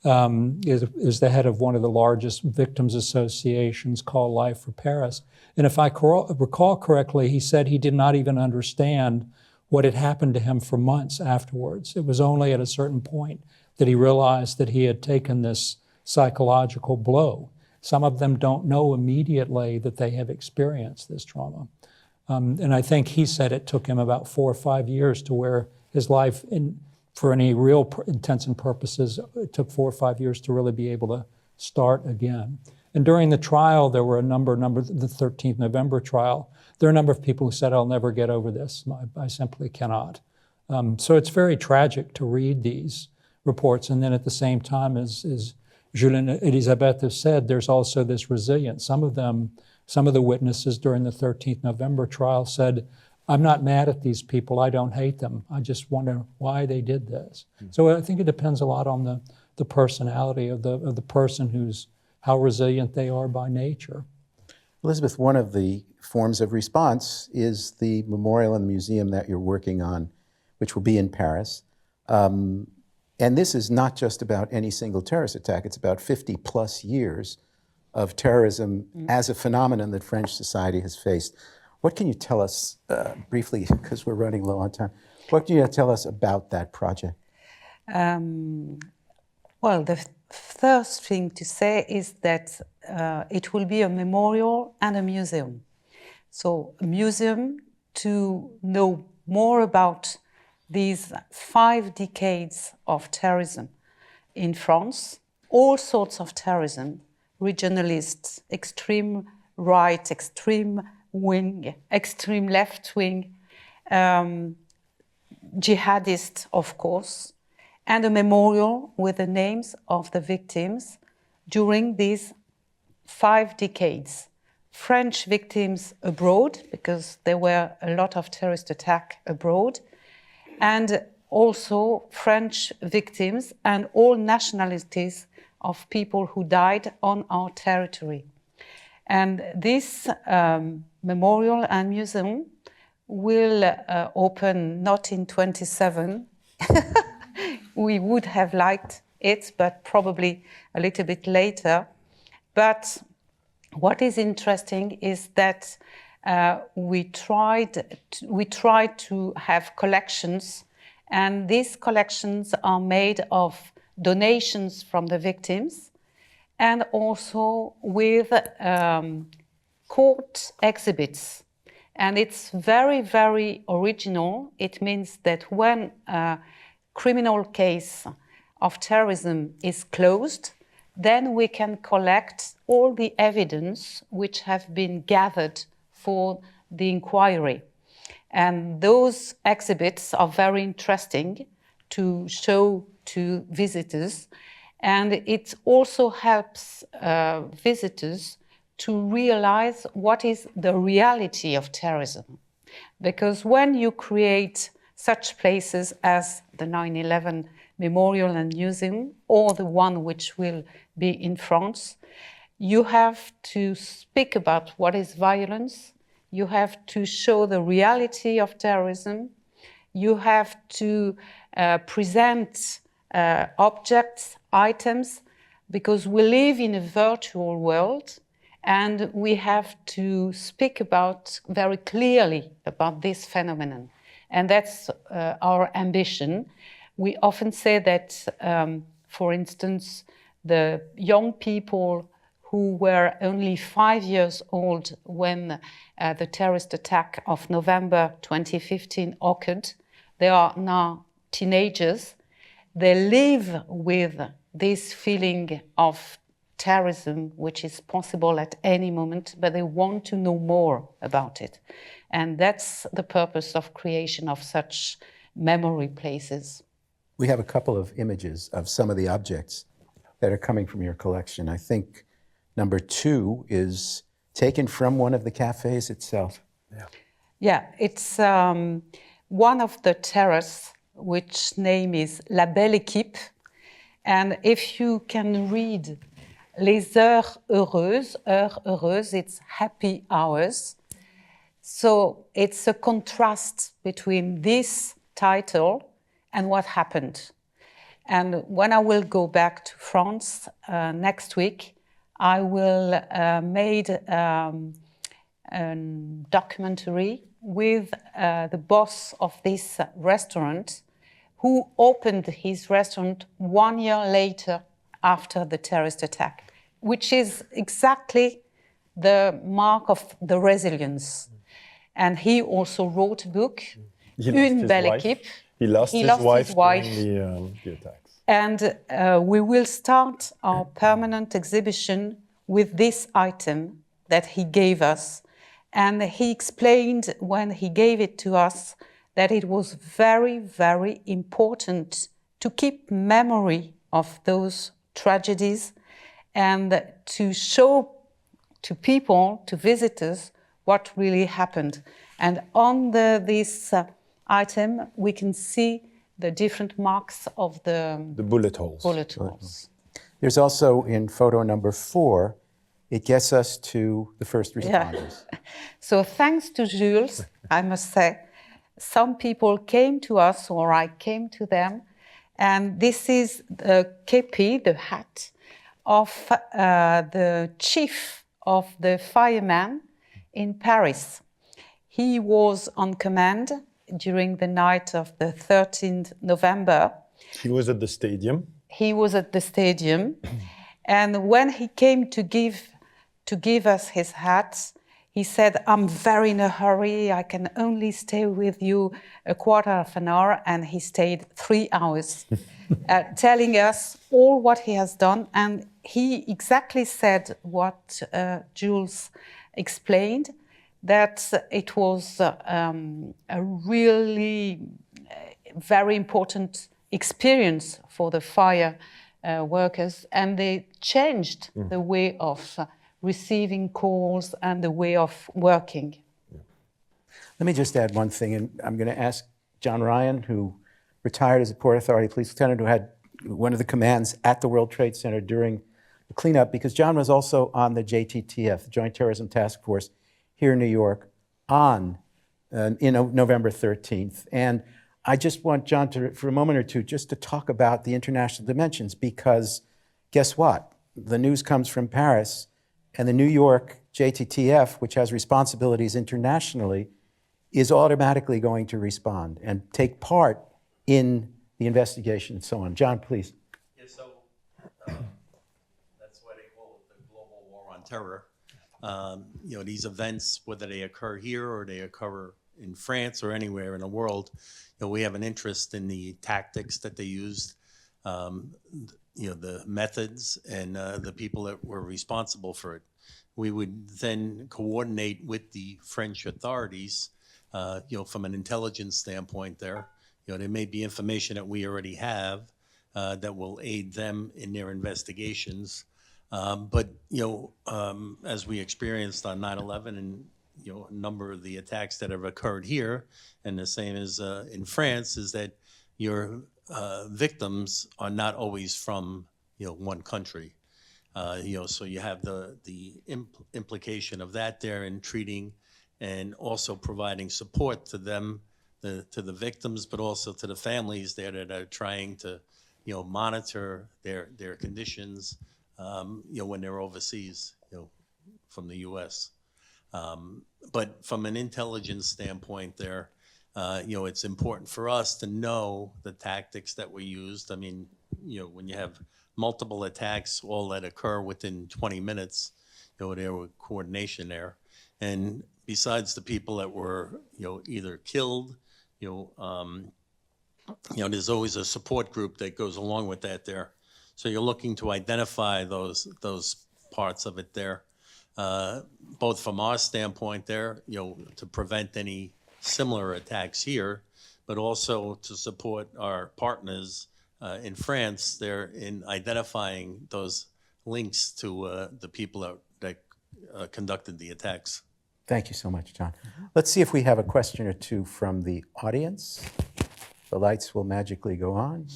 is the head of one of the largest victims associations called Life for Paris. And if I recall correctly, he said he did not even understand what had happened to him for months afterwards. It was only at a certain point that he realized that he had taken this psychological blow. Some of them don't know immediately that they have experienced this trauma. And I think he said it took him about 4 or 5 years to where his life, for any real intents and purposes, it took 4 or 5 years to really be able to start again. And during the trial, there were the 13th November trial, there are a number of people who said, I'll never get over this. I simply cannot. So it's very tragic to read these reports. And then at the same time, as Jules and Elisabeth have said, there's also this resilience. Some of the witnesses during the 13th November trial said, I'm not mad at these people, I don't hate them. I just wonder why they did this. So I think it depends a lot on the personality of the person how resilient they are by nature. Elisabeth, one of the forms of response is the memorial and the museum that you're working on, which will be in Paris. And this is not just about any single terrorist attack, it's about 50 plus years of terrorism as a phenomenon that French society has faced. What can you tell us briefly, because we're running low on time, what can you tell us about that project? Well, the first thing to say is that it will be a memorial and a museum. So a museum to know more about these 5 decades of terrorism in France, all sorts of terrorism, regionalists, extreme right, extreme wing, extreme left wing, jihadists, of course, and a memorial with the names of the victims during these 5 decades. French victims abroad, because there were a lot of terrorist attacks abroad, and also French victims and all nationalities of people who died on our territory. And this memorial and museum will open not in 27. We would have liked it, but probably a little bit later. But what is interesting is that we tried to have collections, and these collections are made of donations from the victims and also with court exhibits. And it's very, very original. It means that when a criminal case of terrorism is closed, then we can collect all the evidence which have been gathered for the inquiry. And those exhibits are very interesting to show to visitors. And it also helps visitors to realize what is the reality of terrorism. Because when you create such places as the 9/11 Memorial and Museum, or the one which will be in France, you have to speak about what is violence, you have to show the reality of terrorism, you have to present objects, items, because we live in a virtual world, and we have to speak about very clearly about this phenomenon. And that's our ambition. We often say that, for instance, the young people who were only 5 years old when the terrorist attack of November 2015 occurred, they are now teenagers. They live with this feeling of terrorism, which is possible at any moment, but they want to know more about it. And that's the purpose of creation of such memory places. We have a couple of images of some of the objects that are coming from your collection. I think number 2 is taken from one of the cafes itself. Yeah, it's one of the terraces, which name is La Belle Équipe. And if you can read Les heures heureuses, it's happy hours. So it's a contrast between this title and what happened. And when I will go back to France next week, I will made a documentary with the boss of this restaurant, who opened his restaurant 1 year later after the terrorist attack, which is exactly the mark of the resilience. And he also wrote a book, Une belle équipe. He lost his wife during the attacks. And we will start our permanent exhibition with this item that he gave us. And he explained when he gave it to us that it was very, very important to keep memory of those tragedies and to show to people, to visitors, what really happened. And on this item, we can see the different marks of the bullet holes. Bullet holes. There's also in photo number 4, it gets us to the first responders. Yeah. So thanks to Jules, I must say, some people came to us, or I came to them, and this is the képi, the hat, of the chief of the firemen in Paris. He was on command during the night of the 13th November. He was at the stadium. He was at the stadium. And when he came to give us his hat, he said, I'm very in a hurry. I can only stay with you a quarter of an hour. And he stayed 3 hours, telling us all what he has done. And he exactly said what Jules explained, that it was a really very important experience for the fire workers, and they changed the way of receiving calls and the way of working. Let me just add one thing, and I'm going to ask John Ryan, who retired as a Port Authority police lieutenant, who had one of the commands at the World Trade Center during the cleanup, because John was also on the JTTF, the Joint Terrorism Task Force, here in New York on November 13th. And I just want John to, for a moment or two, just to talk about the international dimensions, because guess what? The news comes from Paris, and the New York JTTF, which has responsibilities internationally, is automatically going to respond and take part in the investigation and so on. John, please. Yeah, so that's why they call it the global war on terror. These events, whether they occur here or they occur in France or anywhere in the world, we have an interest in the tactics that they used, the methods and the people that were responsible for it. We would then coordinate with the French authorities, from an intelligence standpoint there. There may be information that we already have that will aid them in their investigations. But as we experienced on 9/11 and a number of the attacks that have occurred here, and the same as in France, is that your victims are not always from one country. So you have the implication of that there in treating and also providing support to them, to the victims, but also to the families there that are trying to monitor their conditions when they're overseas, from the U.S. But from an intelligence standpoint there, it's important for us to know the tactics that were used. I mean, when you have multiple attacks, all that occur within 20 minutes, there was coordination there. And besides the people that were, either killed, there's always a support group that goes along with that there. So you're looking to identify those parts of it there, both from our standpoint there, to prevent any similar attacks here, but also to support our partners in France there in identifying those links to the people that conducted the attacks. Thank you so much, John. Let's see if we have a question or two from the audience. The lights will magically go on.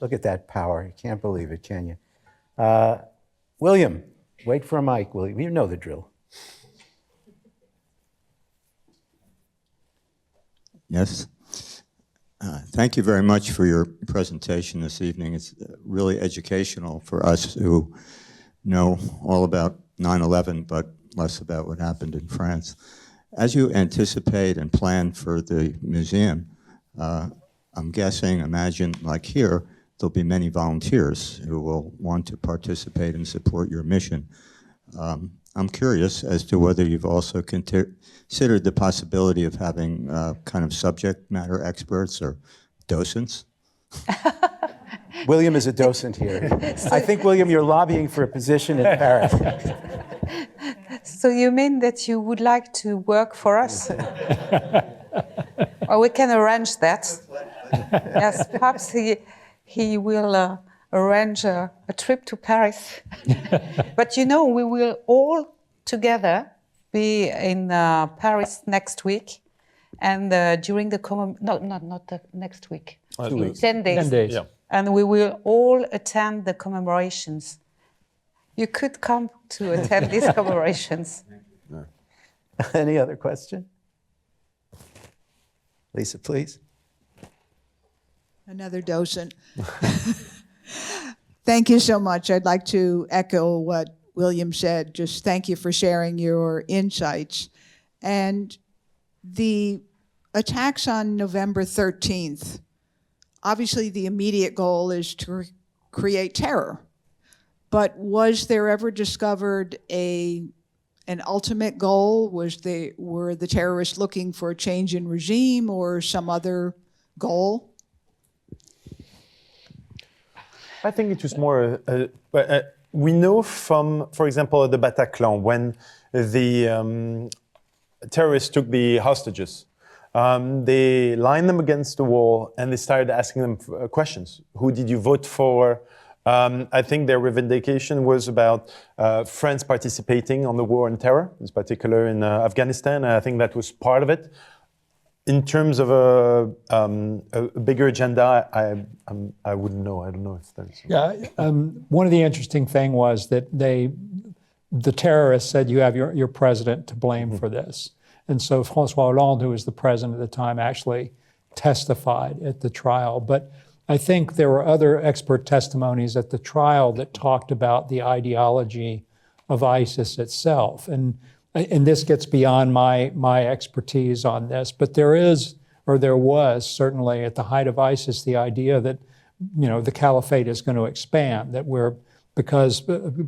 Look at that power. You can't believe it, can you? William, wait for a mic, William. You know the drill. Yes. Thank you very much for your presentation this evening. It's really educational for us who know all about 9/11, but less about what happened in France. As you anticipate and plan for the museum, I'm guessing, imagine, like here, there'll be many volunteers who will want to participate and support your mission. I'm curious as to whether you've also considered the possibility of having kind of subject matter experts or docents. William is a docent here. I think, William, you're lobbying for a position in Paris. So you mean that you would like to work for us? Or we can arrange that. Yes, perhaps he will arrange a trip to Paris. But you know, we will all together be in Paris next week, and during the not the next week, 2 weeks. 10 days. 10 days. Yeah. And we will all attend the commemorations. You could come to attend these commemorations. Any other question? Lisa, please. Another docent. Thank you so much. I'd like to echo what William said. Just thank you for sharing your insights. And the attacks on November 13th, obviously the immediate goal is to create terror. But was there ever discovered an ultimate goal? Were the terrorists looking for a change in regime or some other goal? I think it was more, we know from, for example, the Bataclan, when the terrorists took the hostages, they lined them against the wall and they started asking them questions. Who did you vote for? I think their revendication was about France participating on the war on terror, in particular in Afghanistan. And I think that was part of it. In terms of a bigger agenda, I wouldn't know. I don't know if there's... Yeah, one of the interesting thing was that the terrorists said you have your president to blame for this. And so François Hollande, who was the president at the time, actually testified at the trial. But I think there were other expert testimonies at the trial that talked about the ideology of ISIS itself. And this gets beyond my expertise on this, but there was certainly at the height of ISIS the idea that, you know, the caliphate is going to expand, that because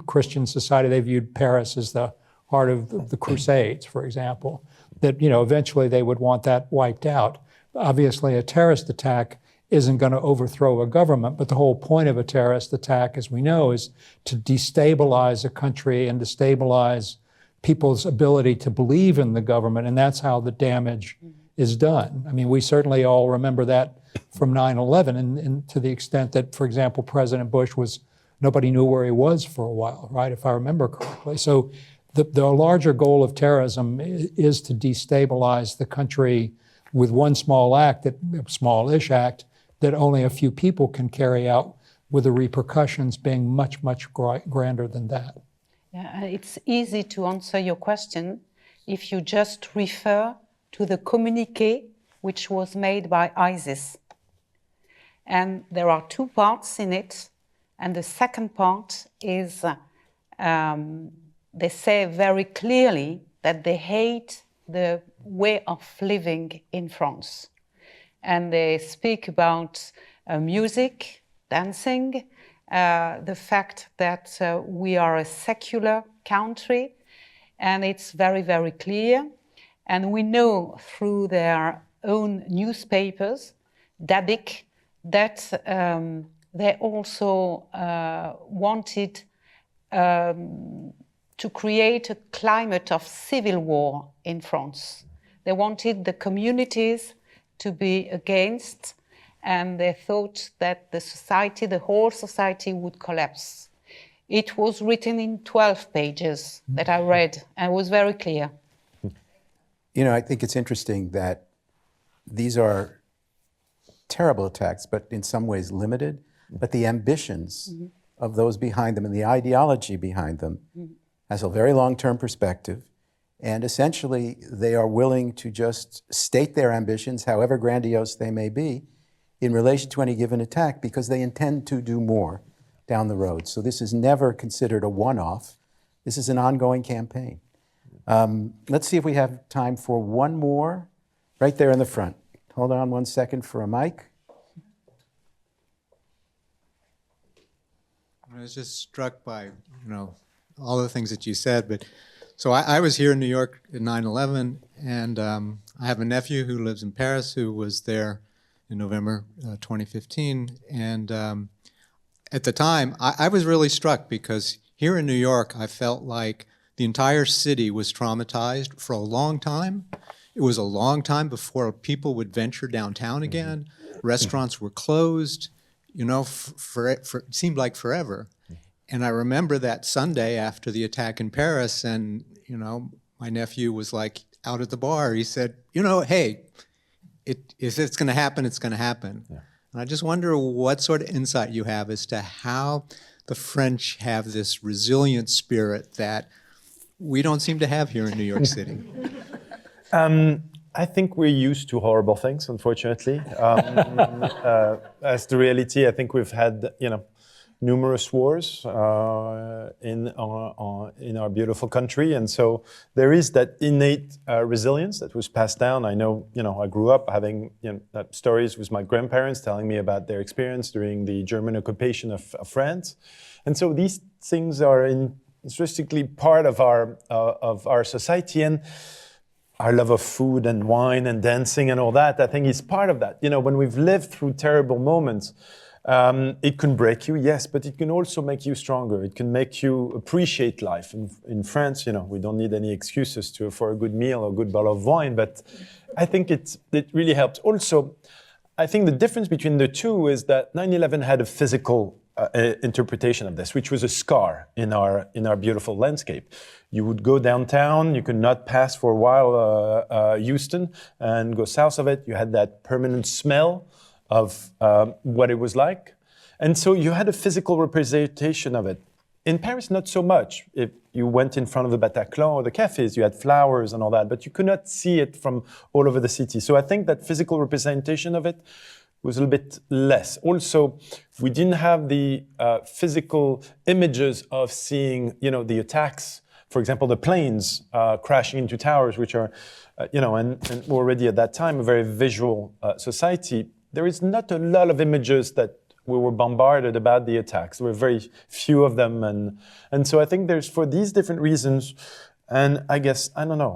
Christian society, they viewed Paris as the heart of the Crusades, for example, that, you know, eventually they would want that wiped out. Obviously, a terrorist attack isn't going to overthrow a government, but the whole point of a terrorist attack, as we know, is to destabilize a country and destabilize people's ability to believe in the government, and that's how the damage is done. I mean, we certainly all remember that from 9/11, and to the extent that, for example, President Bush nobody knew where he was for a while, right, if I remember correctly. So the larger goal of terrorism is to destabilize the country with one smallish act that only a few people can carry out, with the repercussions being much, much grander than that. Yeah, it's easy to answer your question if you just refer to the communiqué which was made by ISIS. And there are two parts in it. And the second part is they say very clearly that they hate the way of living in France. And they speak about music, dancing, the fact that we are a secular country, and it's very, very clear. And we know through their own newspapers, Dabik, that they also wanted to create a climate of civil war in France. They wanted the communities to be against, and they thought that the whole society would collapse. It was written in 12 pages that I read, and it was very clear. You know, I think it's interesting that these are terrible attacks, but in some ways limited, but the ambitions of those behind them and the ideology behind them has a very long-term perspective, And essentially, they are willing to just state their ambitions, however grandiose they may be, in relation to any given attack, because they intend to do more down the road. So this is never considered a one-off. This is an ongoing campaign. Let's see if we have time for one more, right there in the front. Hold on one second for a mic. I was just struck by, all the things that you said, but so I was here in New York at 9/11, and I have a nephew who lives in Paris who was there in November 2015, and at the time, I was really struck because here in New York, I felt like the entire city was traumatized for a long time. It was a long time before people would venture downtown again. Restaurants were closed, it seemed like forever. And I remember that Sunday after the attack in Paris, and, my nephew was like out at the bar. He said, hey, if it's going to happen, it's going to happen. Yeah. And I just wonder what sort of insight you have as to how the French have this resilient spirit that we don't seem to have here in New York City. I think we're used to horrible things, unfortunately. As the reality, I think we've had, numerous wars in our beautiful country, and so there is that innate resilience that was passed down. I know, I grew up having stories with my grandparents telling me about their experience during the German occupation of France, and so these things are intrinsically part of our society, and our love of food and wine and dancing and all that, I think is part of that. When we've lived through terrible moments, it can break you, yes, but it can also make you stronger. It can make you appreciate life. In France, we don't need any excuses for a good meal or a good bottle of wine, but I think it really helps. Also, I think the difference between the two is that 9/11 had a physical interpretation of this, which was a scar in our beautiful landscape. You would go downtown, you could not pass for a while Houston and go south of it. You had that permanent smell of what it was like. And so you had a physical representation of it. In Paris, not so much. If you went in front of the Bataclan or the cafes, you had flowers and all that, but you could not see it from all over the city. So I think that physical representation of it was a little bit less. Also, we didn't have the physical images of seeing, the attacks. For example, the planes crashing into towers, which are, and already at that time, a very visual society. There is not a lot of images that we were bombarded about the attacks. There were very few of them. And so I think there's, for these different reasons, and I guess, I don't know,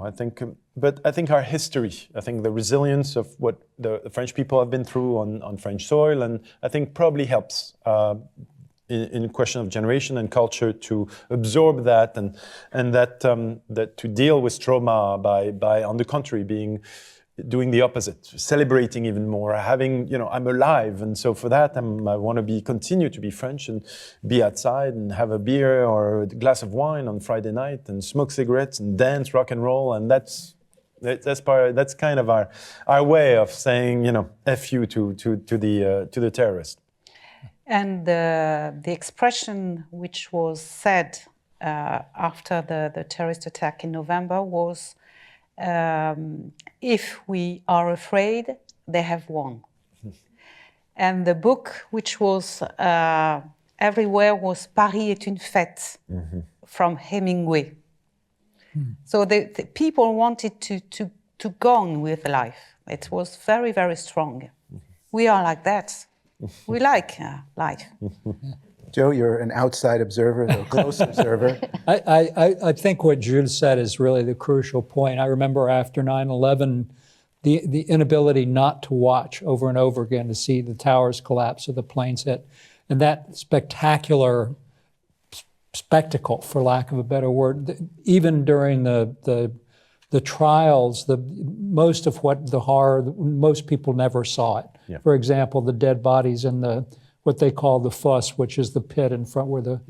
but I think our history, I think the resilience of what the French people have been through on French soil, and I think probably helps in a question of generation and culture to absorb that and that to deal with trauma by on the contrary, doing the opposite, celebrating even more, having, I'm alive. And so for that, I want to continue to be French and be outside and have a beer or a glass of wine on Friday night and smoke cigarettes and dance, rock and roll. And that's kind of our way of saying, F you to the terrorist. And the expression which was said after the terrorist attack in November was, if we are afraid, they have won. And the book which was everywhere was Paris est une fête, from Hemingway. So the people wanted to go on with life. It was very, very strong. We are like that. We like life. Joe, you're an outside observer, a close observer. I think what Jules said is really the crucial point. I remember after 9/11, the inability not to watch over and over again to see the towers collapse or the planes hit. And that spectacular spectacle, for lack of a better word, even during the trials, most of what the horror, most people never saw it. Yeah. For example, the dead bodies in what they call the fosse, which is the pit in front where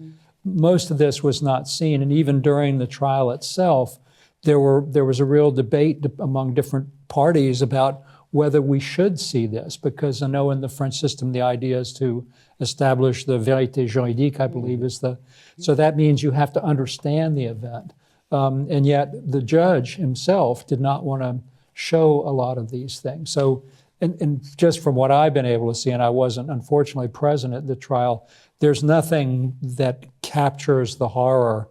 most of this was not seen. And even during the trial itself, there was a real debate among different parties about whether we should see this, because I know in the French system, the idea is to establish the vérité juridique, I believe, so that means you have to understand the event. And yet the judge himself did not want to show a lot of these things. So, and just from what I've been able to see, and I wasn't unfortunately present at the trial, there's nothing that captures the horror.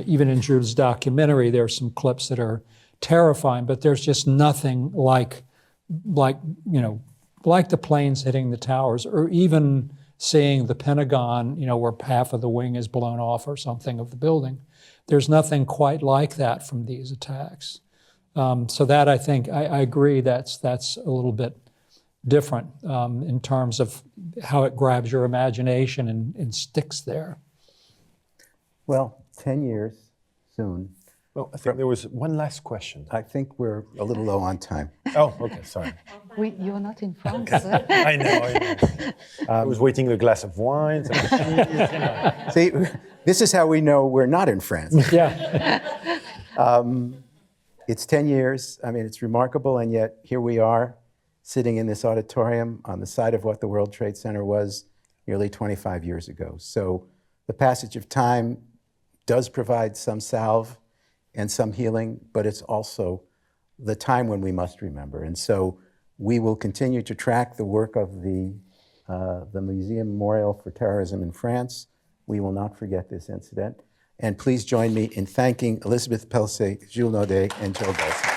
Even in Jules' documentary, there's some clips that are terrifying, but there's just nothing like the planes hitting the towers, or even seeing the Pentagon, where half of the wing is blown off or something of the building. There's nothing quite like that from these attacks. So that, I think, I agree, that's a little bit different in terms of how it grabs your imagination and sticks there. Well, 10 years soon. Well, I think there was one last question. I think we're a little low on time. Oh, okay, sorry. You're not in France. I know. I was waiting a glass of wine. See, this is how we know we're not in France. Yeah. It's 10 years. I mean, it's remarkable, and yet here we are sitting in this auditorium on the site of what the World Trade Center was nearly 25 years ago. So the passage of time does provide some salve and some healing, but it's also the time when we must remember. And so we will continue to track the work of the Musée-Memorial for Terrorism in France. We will not forget this incident. And please join me in thanking Elisabeth Pelsez, Jules Naudet, and Joe Golsan.